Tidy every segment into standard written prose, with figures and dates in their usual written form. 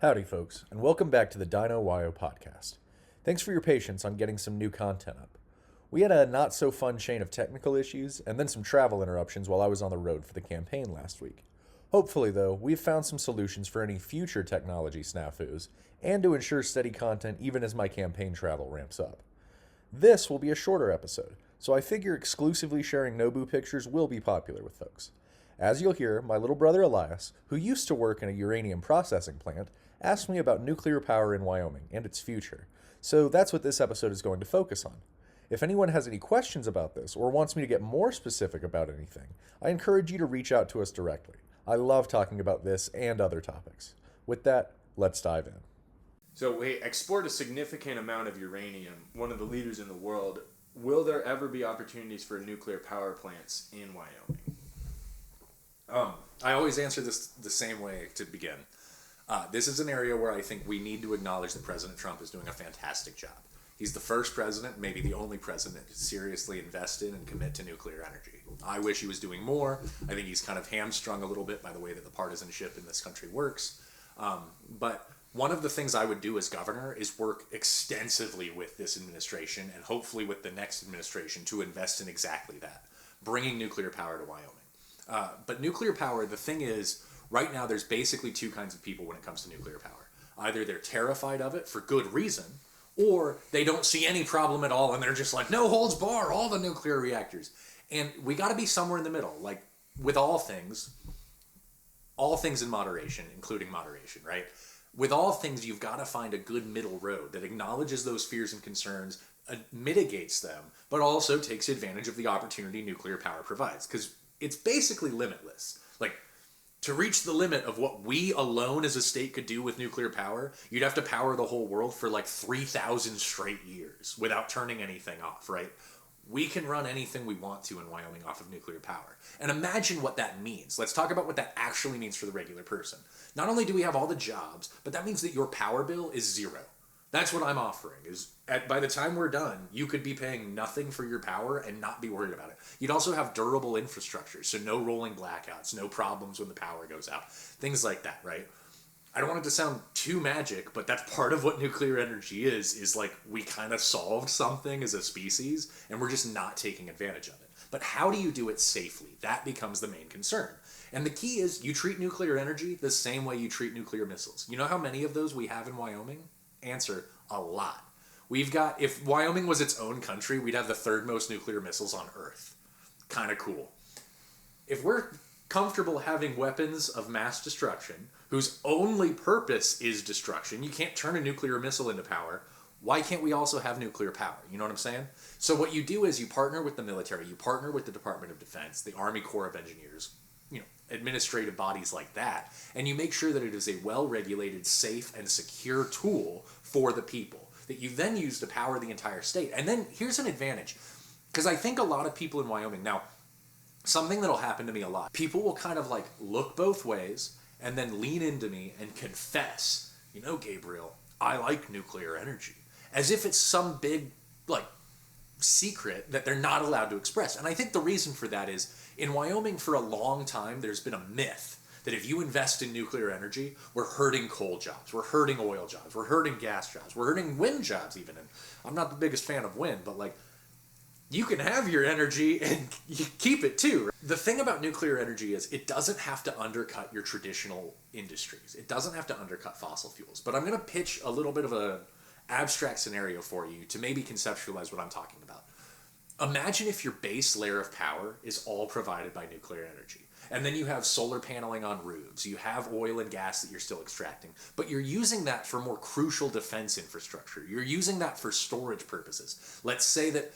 Howdy, folks, and welcome back to the DINO WYO Podcast. Thanks for your patience on getting some new content up. We had a not-so-fun chain of technical issues, and then some travel interruptions while I was on the road for the campaign last week. Hopefully, though, we've found some solutions for any future technology snafus, and to ensure steady content even as my campaign travel ramps up. This will be a shorter episode, so I figure exclusively sharing Nobu pictures will be popular with folks. As you'll hear, my little brother Elias, who used to work in a uranium processing plant, asked me about nuclear power in Wyoming and its future. So that's what this episode is going to focus on. If anyone has any questions about this or wants me to get more specific about anything, I encourage you to reach out to us directly. I love talking about this and other topics. With that, let's dive in. So we export a significant amount of uranium, one of the leaders in the world. Will there ever be opportunities for nuclear power plants in Wyoming? I always answer this the same way to begin. This is an area where I think we need to acknowledge that President Trump is doing a fantastic job. He's the first president, maybe the only president, to seriously invest in and commit to nuclear energy. I wish he was doing more. I think he's kind of hamstrung a little bit by the way that the partisanship in this country works. But one of the things I would do as governor is work extensively with this administration and hopefully with the next administration to invest in exactly that, bringing nuclear power to Wyoming. But nuclear power, the thing is, right now there's basically two kinds of people when it comes to nuclear power. Either they're terrified of it for good reason, or they don't see any problem at all and they're just like, no holds bar, all the nuclear reactors. And we got to be somewhere in the middle. Like with all things in moderation, including moderation, right? With all things, you've got to find a good middle road that acknowledges those fears and concerns, mitigates them, but also takes advantage of the opportunity nuclear power provides. Because it's basically limitless. Like, to reach the limit of what we alone as a state could do with nuclear power, you'd have to power the whole world for like 3,000 straight years without turning anything off, right? We can run anything we want to in Wyoming off of nuclear power. And imagine what that means. Let's talk about what that actually means for the regular person. Not only do we have all the jobs, but that means that your power bill is zero. That's what I'm offering, is by the time we're done, you could be paying nothing for your power and not be worried about it. You'd also have durable infrastructure, so no rolling blackouts, no problems when the power goes out, things like that, right? I don't want it to sound too magic, but that's part of what nuclear energy is like we kind of solved something as a species, and we're just not taking advantage of it. But how do you do it safely? That becomes the main concern. And the key is you treat nuclear energy the same way you treat nuclear missiles. You know how many of those we have in Wyoming? Answer, a lot. We've got, if Wyoming was its own country, we'd have the third most nuclear missiles on Earth. Kind of cool. If we're comfortable having weapons of mass destruction, whose only purpose is destruction, you can't turn a nuclear missile into power, why can't we also have nuclear power? You know what I'm saying? So what you do is you partner with the military, you partner with the Department of Defense, the Army Corps of Engineers, administrative bodies like that, and you make sure that it is a well-regulated, safe, and secure tool for the people that you then use to power the entire state. And then here's an advantage, because I think a lot of people in Wyoming, now, something that'll happen to me a lot, people will kind of like look both ways and then lean into me and confess, Gabriel, I like nuclear energy, as if it's some big, secret that they're not allowed to express. And I think the reason for that is, in Wyoming for a long time, there's been a myth that if you invest in nuclear energy, we're hurting coal jobs, we're hurting oil jobs, we're hurting gas jobs, we're hurting wind jobs even. And I'm not the biggest fan of wind, but you can have your energy and you keep it too. The thing about nuclear energy is it doesn't have to undercut your traditional industries. It doesn't have to undercut fossil fuels. But I'm going to pitch a little bit of an abstract scenario for you to maybe conceptualize what I'm talking about. Imagine if your base layer of power is all provided by nuclear energy. And then you have solar paneling on roofs, you have oil and gas that you're still extracting, but you're using that for more crucial defense infrastructure. You're using that for storage purposes. Let's say that,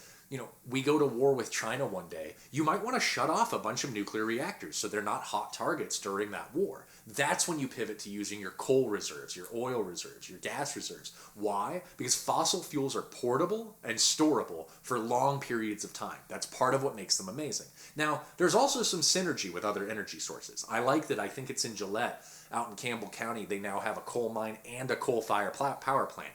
we go to war with China one day. You might want to shut off a bunch of nuclear reactors so they're not hot targets during that war. That's when you pivot to using your coal reserves, your oil reserves, your gas reserves. Why? Because fossil fuels are portable and storable for long periods of time. That's part of what makes them amazing. Now, there's also some synergy with other energy sources. I like that. I think it's in Gillette, out in Campbell County, they now have a coal mine and a coal-fired power plant.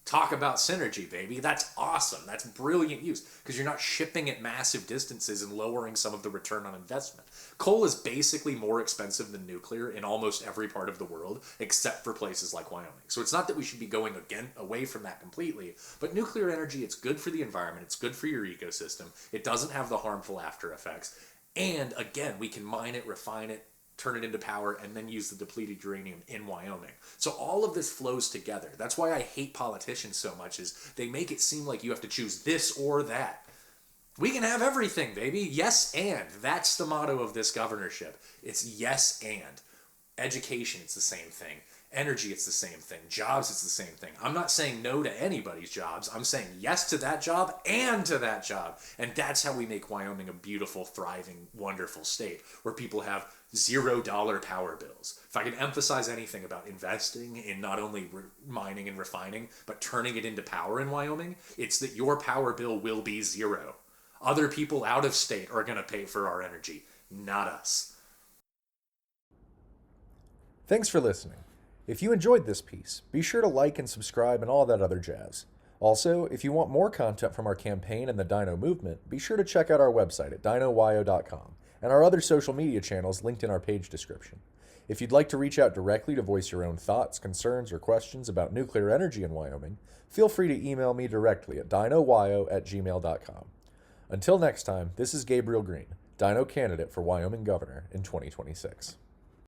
Talk about synergy, baby. That's awesome. That's brilliant use because you're not shipping at massive distances and lowering some of the return on investment. Coal is basically more expensive than nuclear in almost every part of the world except for places like Wyoming. So it's not that we should be going away from that completely, but nuclear energy, it's good for the environment, it's good for your ecosystem. It doesn't have the harmful after effects. And again, we can mine it, refine it, turn it into power, and then use the depleted uranium in Wyoming. So all of this flows together. That's why I hate politicians so much, is they make it seem like you have to choose this or that. We can have everything, baby. Yes, and. That's the motto of this governorship. It's yes, and. Education, it's the same thing. Energy, it's the same thing. Jobs, it's the same thing. I'm not saying no to anybody's jobs. I'm saying yes to that job and to that job. And that's how we make Wyoming a beautiful, thriving, wonderful state where people have $0 power bills. If I can emphasize anything about investing in not only mining and refining, but turning it into power in Wyoming, it's that your power bill will be zero. Other people out of state are going to pay for our energy, not us. Thanks for listening. If you enjoyed this piece, be sure to like and subscribe and all that other jazz. Also, if you want more content from our campaign and the DINO movement, be sure to check out our website at dinowyo.com and our other social media channels linked in our page description. If you'd like to reach out directly to voice your own thoughts, concerns, or questions about nuclear energy in Wyoming, feel free to email me directly at dinowyo@gmail.com. Until next time, this is Gabriel Green, DINO candidate for Wyoming Governor in 2026.